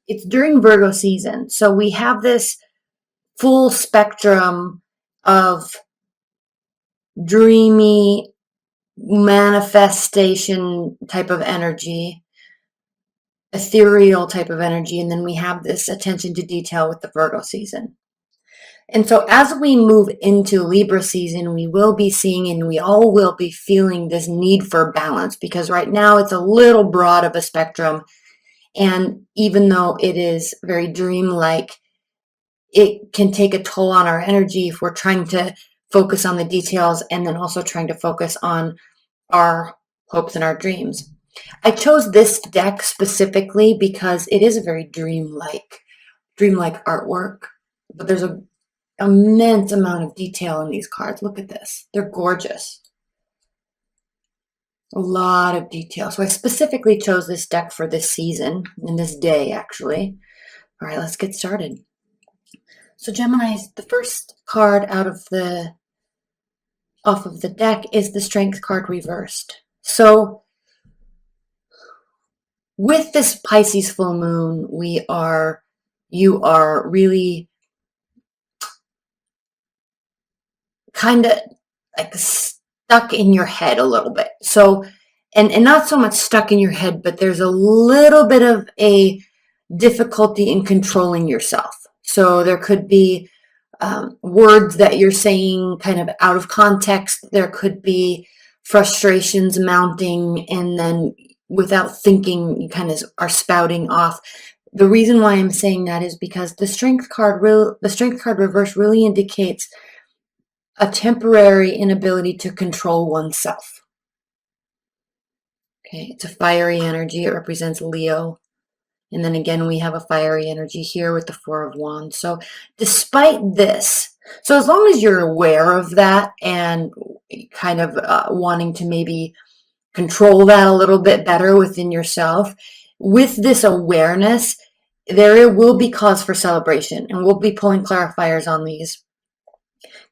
it's during Virgo season. So we have this full spectrum of dreamy manifestation type of energy, ethereal type of energy, and then we have this attention to detail with the Virgo season. And so as we move into Libra season, we will be seeing and we all will be feeling this need for balance, because right now it's a little broad of a spectrum. And even though it is very dreamlike, it can take a toll on our energy if we're trying to focus on the details and then also trying to focus on our hopes and our dreams. I chose this deck specifically because it is a very dreamlike artwork, but there's an immense amount of detail in these cards. Look at this. They're gorgeous. A lot of detail. So I specifically chose this deck for this season, and this day actually. All right, let's get started. So Gemini's, the first card off of the deck is the Strength card reversed. So with this Pisces full moon, you are really kind of like stuck in your head a little bit. So, and not so much stuck in your head, but there's a little bit of a difficulty in controlling yourself. So there could be words that you're saying kind of out of context. There could be frustrations mounting, and then without thinking, you kind of are spouting off. The reason why I'm saying that is because the Strength card reverse really indicates a temporary inability to control oneself. Okay, it's a fiery energy. It represents Leo. And then again, we have a fiery energy here with the Four of Wands. So despite this, so as long as you're aware of that and kind of wanting to maybe control that a little bit better within yourself, with this awareness, there will be cause for celebration. And we'll be pulling clarifiers on these,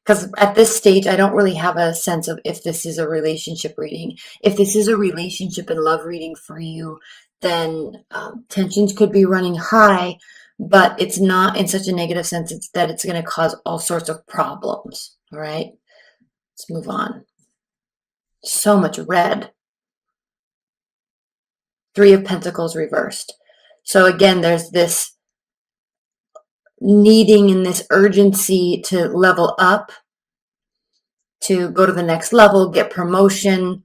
because at this stage, I don't really have a sense of if this is a relationship reading. If this is a relationship and love reading for you, then tensions could be running high, but it's not in such a negative sense that it's going to cause all sorts of problems. All right, let's move on. So much red. Three of Pentacles reversed. So again, there's this needing and this urgency to level up, to go to the next level, get promotion.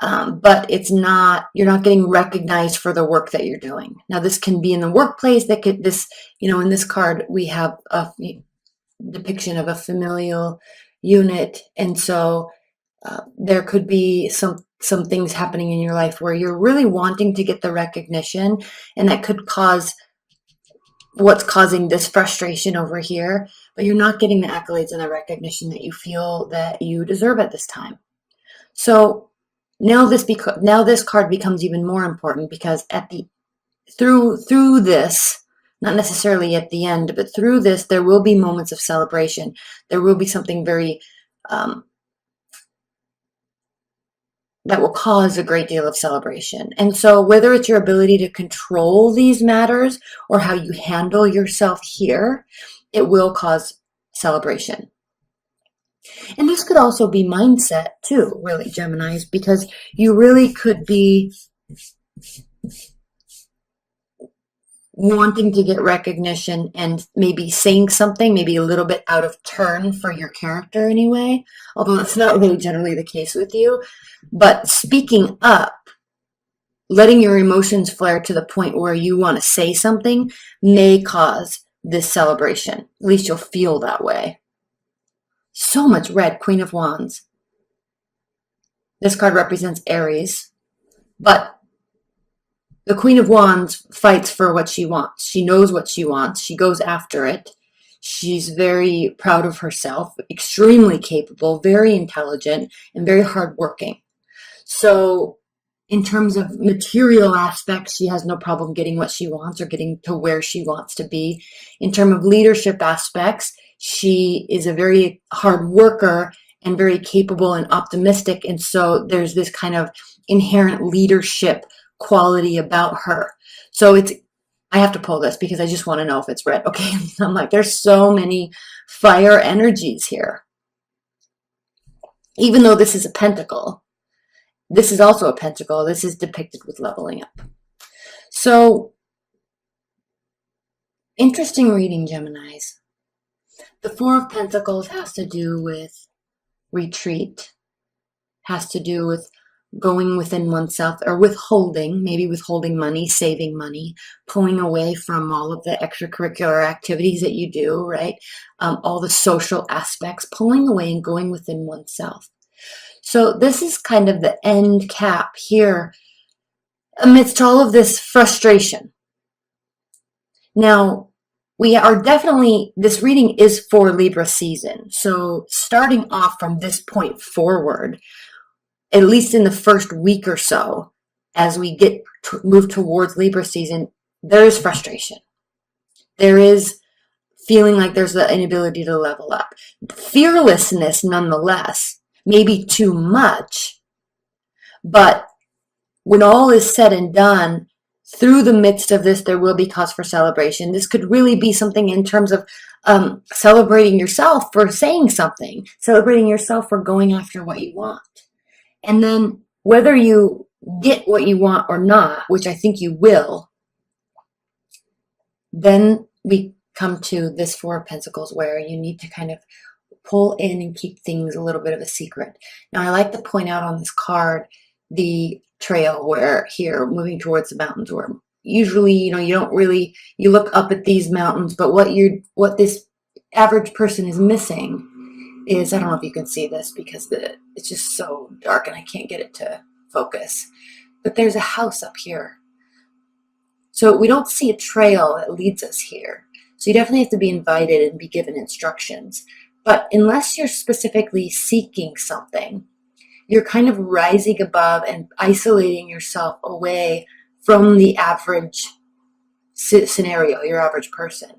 But you're not getting recognized for the work that you're doing. Now, this can be in the workplace. In this card, we have a depiction of a familial unit. And so there could be some things happening in your life where you're really wanting to get the recognition, and that could cause what's causing this frustration over here, but you're not getting the accolades and the recognition that you feel that you deserve at this time. So now this card becomes even more important, because through this, not necessarily at the end, but through this, there will be moments of celebration. There will be something very that will cause a great deal of celebration. And so whether it's your ability to control these matters or how you handle yourself here, it will cause celebration. And this could also be mindset too, really, Geminis, because you really could be wanting to get recognition and maybe saying something maybe a little bit out of turn for your character anyway, although that's not really generally the case with you. But speaking up, letting your emotions flare to the point where you want to say something, may cause this celebration. At least you'll feel that way. So much red. Queen of Wands. This card represents Aries, but the Queen of Wands fights for what she wants. She knows what she wants. She goes after it. She's very proud of herself, extremely capable, very intelligent, and very hardworking. So in terms of material aspects, she has no problem getting what she wants or getting to where she wants to be. In terms of leadership aspects, she is a very hard worker and very capable and optimistic. And so there's this kind of inherent leadership quality about her. So it's I have to pull this because I just want to know if it's red. Okay, I'm like, there's so many fire energies here. Even though this is a pentacle, this is also a pentacle. This is depicted with leveling up. So, interesting reading, Geminis. The Four of Pentacles has to do with retreat, has to do with going within oneself or withholding, maybe withholding money, saving money, pulling away from all of the extracurricular activities that you do, right? All the social aspects, pulling away and going within oneself. So this is kind of the end cap here amidst all of this frustration. Now, we are definitely, this reading is for Libra season. So starting off from this point forward, at least in the first week or so, as we get move towards Libra season, there is frustration. There is feeling like there's the inability to level up. Fearlessness, nonetheless, maybe too much, but when all is said and done, through the midst of this, there will be cause for celebration. This could really be something in terms of celebrating yourself for saying something, celebrating yourself for going after what you want. And then whether you get what you want or not, which I think you will, then we come to this Four of Pentacles where you need to kind of pull in and keep things a little bit of a secret. Now, I like to point out on this card the trail where here, moving towards the mountains, where usually, you don't really, you look up at these mountains, but what this average person is missing is, I don't know if you can see this because it's just so dark and I can't get it to focus, but there's a house up here. So we don't see a trail that leads us here. So you definitely have to be invited and be given instructions. But unless you're specifically seeking something, you're kind of rising above and isolating yourself away from the average scenario, your average person,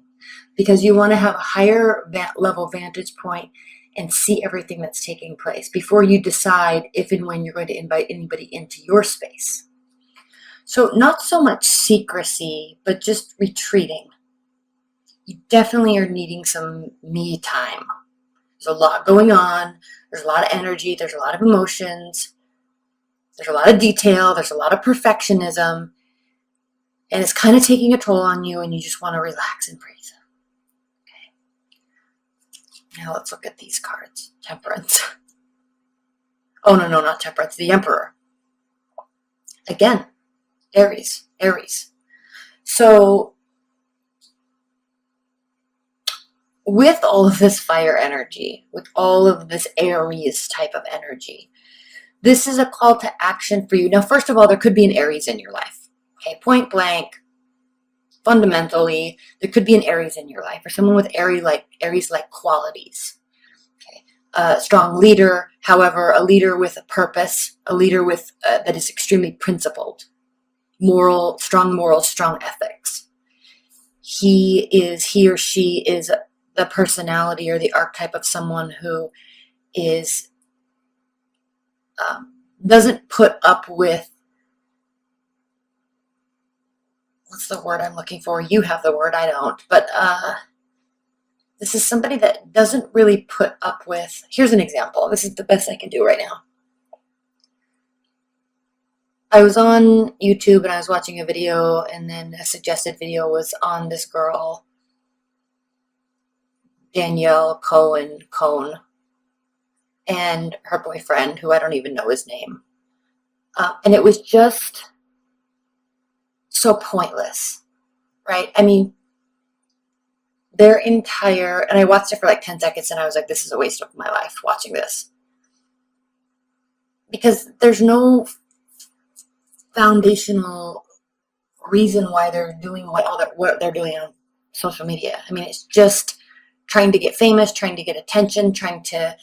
because you want to have a higher level vantage point and see everything that's taking place before you decide if and when you're going to invite anybody into your space. So not so much secrecy, but just retreating. You definitely are needing some me time. There's a lot going on. There's a lot of energy. There's a lot of emotions. There's a lot of detail. There's a lot of perfectionism. And it's kind of taking a toll on you, and you just want to relax and breathe. Okay. Now let's look at these cards. Temperance. Oh, no, not Temperance. The Emperor. Again, Aries. So with all of this fire energy, with all of this Aries type of energy, this is a call to action for you. Now, first of all, there could be an Aries in your life. Okay, point blank, fundamentally, there could be an Aries in your life or someone with Aries-like qualities. Okay, a strong leader, however, a leader with a purpose, a leader with that is extremely principled, strong morals, strong ethics. He or she is the personality or the archetype of someone who is doesn't put up with, what's the word I'm looking for? You have the word, I don't. But this is somebody that doesn't really put up with, here's an example. This is the best I can do right now. I was on YouTube and I was watching a video, and then a suggested video was on this girl, Danielle Cohn, and her boyfriend, who I don't even know his name. And it was just so pointless, right? I mean, their entire, and I watched it for like 10 seconds and I was like, this is a waste of my life watching this. Because there's no foundational reason why they're doing what they're doing on social media. I mean, it's just trying to get famous, trying to get attention, trying to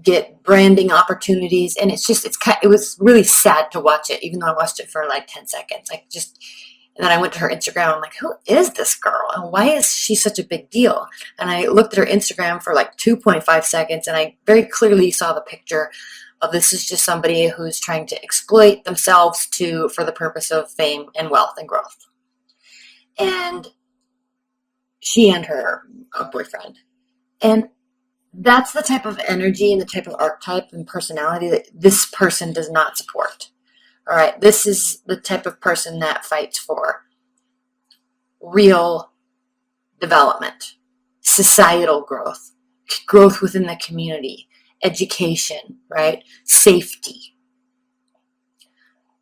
get branding opportunities, and it was really sad to watch it, even though I watched it for like 10 seconds. And then I went to her Instagram. I'm like, who is this girl? And why is she such a big deal? And I looked at her Instagram for like 2.5 seconds, and I very clearly saw the picture of, this is just somebody who's trying to exploit themselves for the purpose of fame and wealth and growth. and she and her boyfriend. And that's the type of energy and the type of archetype and personality that this person does not support. All right, this is the type of person that fights for real development, societal growth, growth within the community, education, right? Safety,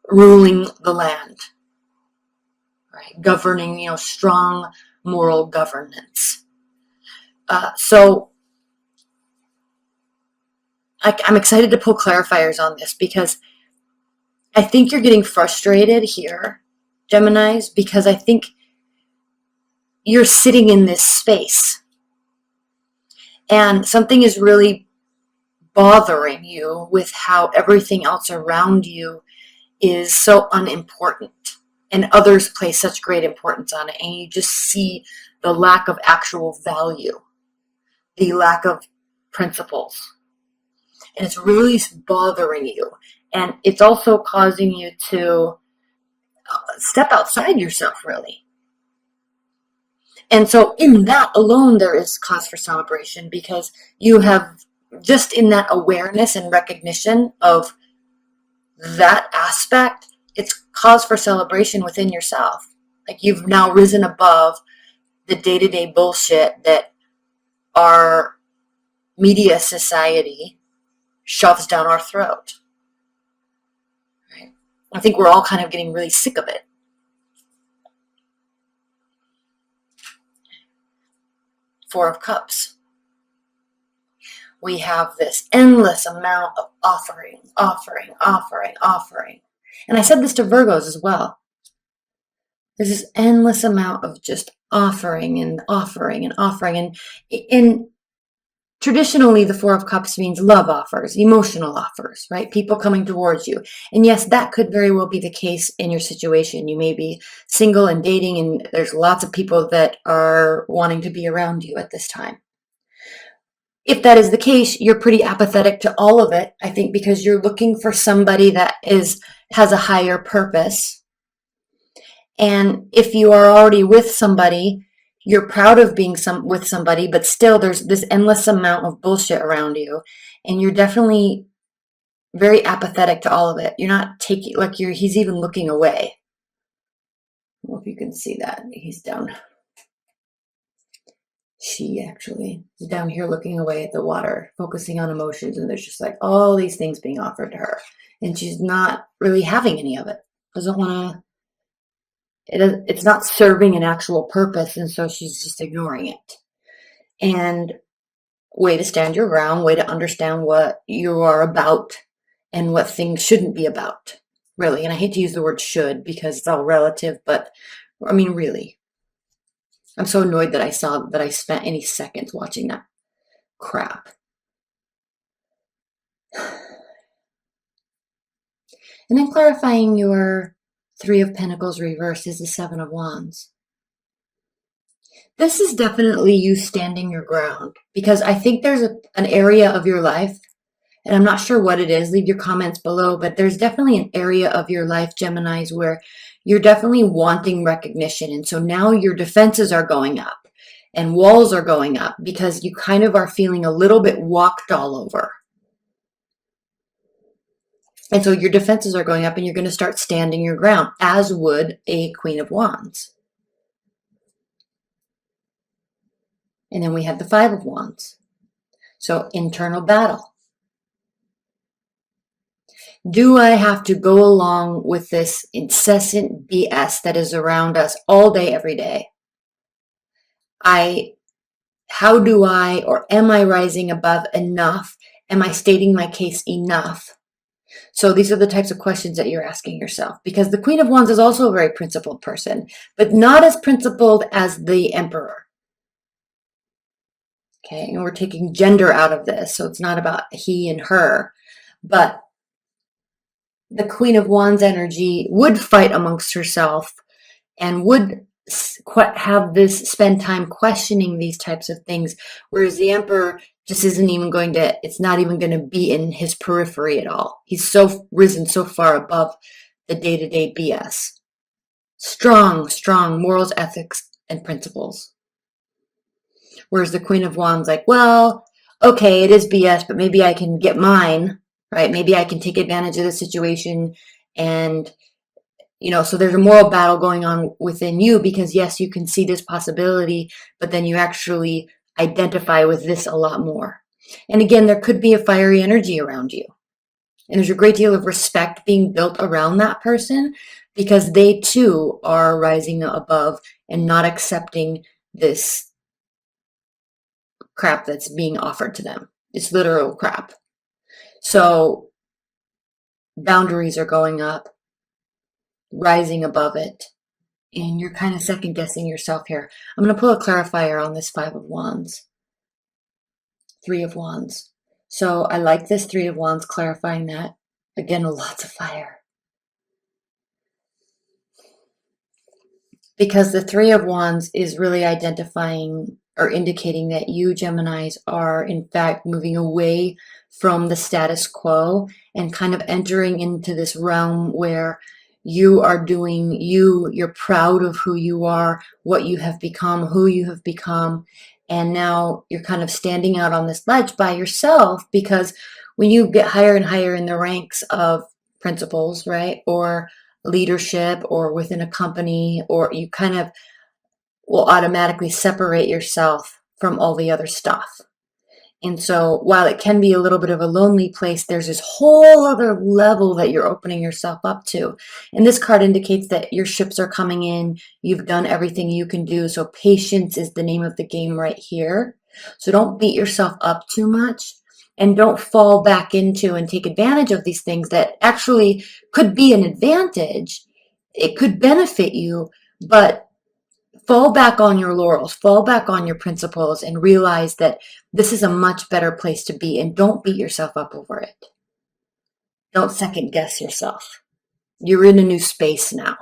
ruling the land, right? Governing, strong moral governance. So I'm excited to pull clarifiers on this because I think you're getting frustrated here, Geminis, because I think you're sitting in this space and something is really bothering you with how everything else around you is so unimportant and others place such great importance on it, and you just see the lack of actual value, the lack of principles, and it's really bothering you, and it's also causing you to step outside yourself, really. And so in that alone there is cause for celebration, because you have, just in that awareness and recognition of that aspect, it's cause for celebration within yourself. Like, you've now risen above the day-to-day bullshit that our media society shoves down our throat. Right? I think we're all kind of getting really sick of it. Four of Cups. We have this endless amount of offering. And I said this to Virgos as well. There's this endless amount of just offering. And traditionally, the Four of Cups means love offers, emotional offers, right? People coming towards you. And yes, that could very well be the case in your situation. You may be single and dating, and there's lots of people that are wanting to be around you at this time. If that is the case, you're pretty apathetic to all of it, I think, because you're looking for somebody that has a higher purpose. And if you are already with somebody, you're proud of being with somebody, but still there's this endless amount of bullshit around you, and you're definitely very apathetic to all of it. You're not taking, he's even looking away. I don't know if you can see that. He's down. She actually is down here looking away at the water, focusing on emotions, and there's just like all these things being offered to her, and she's not really having any of it. Doesn't want to. It's not serving an actual purpose, and so she's just ignoring it. And way to stand your ground, way to understand what you are about and what things shouldn't be about, really. And I hate to use the word should because it's all relative, but I mean, really. I'm so annoyed that I spent any seconds watching that crap. And then clarifying your Three of Pentacles reversed is the Seven of Wands. This is definitely you standing your ground, because I think there's an area of your life, and I'm not sure what it is, leave your comments below, but there's definitely an area of your life, Geminis, where you're definitely wanting recognition. And so now your defenses are going up and walls are going up because you kind of are feeling a little bit walked all over. And so your defenses are going up and you're going to start standing your ground, as would a Queen of Wands. And then we have the Five of Wands. So internal battle. Do I have to go along with this incessant BS that is around us all day, every day? How do I, or am I rising above enough? Am I stating my case enough? So these are the types of questions that you're asking yourself, because the Queen of Wands is also a very principled person, but not as principled as the Emperor. Okay, and we're taking gender out of this, so it's not about he and her, but the Queen of Wands energy would fight amongst herself and would spend time questioning these types of things, whereas the Emperor just isn't even it's not even going to be in his periphery at all. He's so risen so far above the day-to-day BS. Strong, strong morals, ethics, and principles. Whereas the Queen of Wands, like, well, okay, it is BS, but maybe I can get mine, right? Maybe I can take advantage of the situation. And, so there's a moral battle going on within you because, yes, you can see this possibility, but then you actually identify with this a lot more. And again, there could be a fiery energy around you. And there's a great deal of respect being built around that person because they too are rising above and not accepting this crap that's being offered to them. It's literal crap. So boundaries are going up, rising above it, and you're kind of second guessing yourself here. I'm going to pull a clarifier on this Five of Wands, Three of Wands. So I like this Three of Wands clarifying that. Again, lots of fire. Because the Three of Wands is really identifying or indicating that you, Geminis, are in fact moving away from the status quo and kind of entering into this realm where you are doing you, you're proud of who you are, what you have become, who you have become, and now you're kind of standing out on this ledge by yourself because when you get higher and higher in the ranks of principles, right, or leadership or within a company, or you kind of will automatically separate yourself from all the other stuff. And so while it can be a little bit of a lonely place, there's this whole other level that you're opening yourself up to. And this card indicates that your ships are coming in. You've done everything you can do. So patience is the name of the game right here. So don't beat yourself up too much. And don't fall back into and take advantage of these things that actually could be an advantage. It could benefit you, but fall back on your laurels, fall back on your principles, and realize that this is a much better place to be, and don't beat yourself up over it. Don't second guess yourself. You're in a new space now.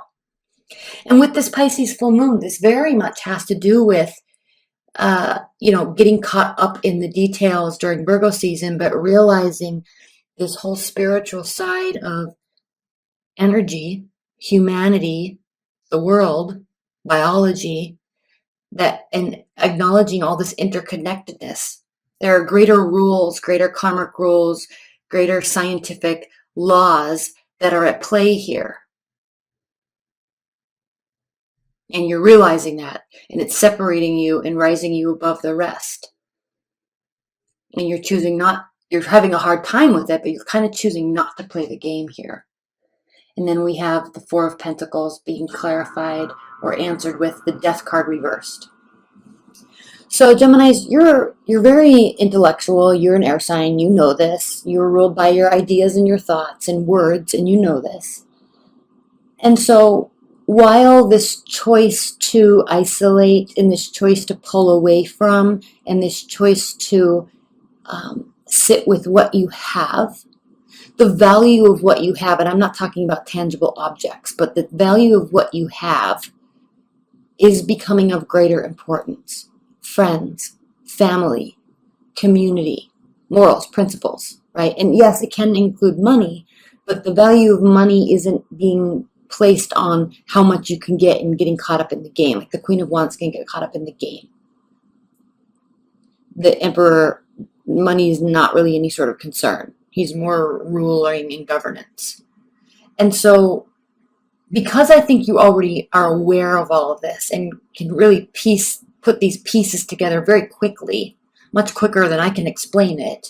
And with this Pisces full moon, this very much has to do with getting caught up in the details during Virgo season, but realizing this whole spiritual side of energy, humanity, the world, biology, and acknowledging all this interconnectedness. There are greater rules, greater karmic rules, greater scientific laws that are at play here. And you're realizing that, and it's separating you and rising you above the rest. And you're having a hard time with it, but you're kind of choosing not to play the game here. And then we have the Four of Pentacles being clarified or answered with the Death card reversed. So Geminis, you're very intellectual. You're an air sign. You know this. You're ruled by your ideas and your thoughts and words, and you know this. And so while this choice to isolate and this choice to pull away from and this choice to sit with what you have, the value of what you have, and I'm not talking about tangible objects, but the value of what you have is becoming of greater importance. Friends, family, community, morals, principles, right? And yes, it can include money, but the value of money isn't being placed on how much you can get and getting caught up in the game. Like the Queen of Wands can get caught up in the game. The Emperor, money is not really any sort of concern. He's more ruling and governance. And so because I think you already are aware of all of this and can really put these pieces together very quickly, much quicker than I can explain it,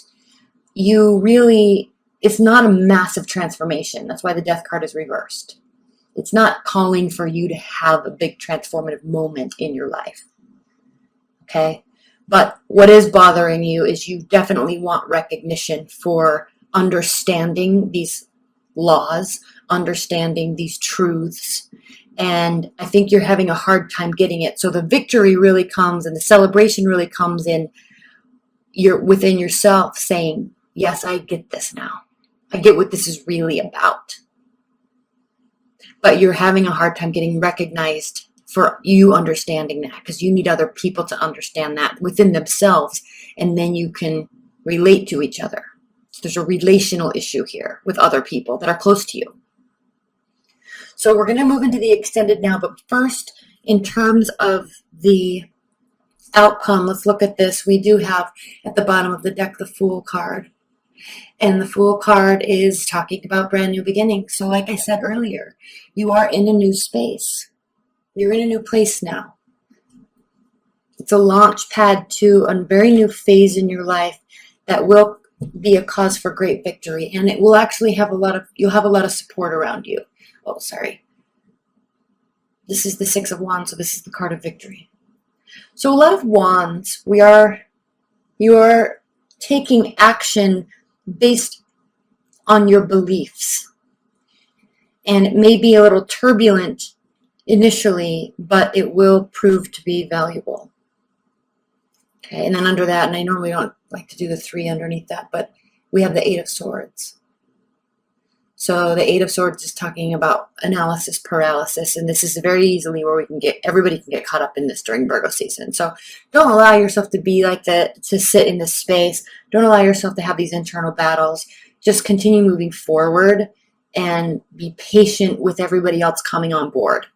it's not a massive transformation. That's why the Death card is reversed. It's not calling for you to have a big transformative moment in your life. Okay? But what is bothering you is you definitely want recognition for understanding these laws, understanding these truths, and I think you're having a hard time getting it. So the victory really comes and the celebration really comes in you're within yourself saying, yes, I get this now. I get what this is really about. But you're having a hard time getting recognized for you understanding that because you need other people to understand that within themselves, and then you can relate to each other. So there's a relational issue here with other people that are close to you. So we're going to move into the extended now, but first, in terms of the outcome, let's look at this. We do have at the bottom of the deck the Fool card. And the Fool card is talking about brand new beginnings. So like I said earlier, you are in a new space. You're in a new place now. It's a launch pad to a very new phase in your life that will be a cause for great victory. And it will actually have you'll have a lot of support around you. Oh, sorry. This is the Six of Wands, so this is the card of victory. So a lot of wands, you are taking action based on your beliefs. And it may be a little turbulent initially, but it will prove to be valuable. Okay, and then under that, and I normally don't like to do the 3 underneath that, but we have the 8 of Swords. So the 8 of Swords is talking about analysis paralysis, and this is very easily where everybody can get caught up in this during Virgo season. So don't allow yourself to be like that, to sit in this space. Don't allow yourself to have these internal battles. Just continue moving forward and be patient with everybody else coming on board.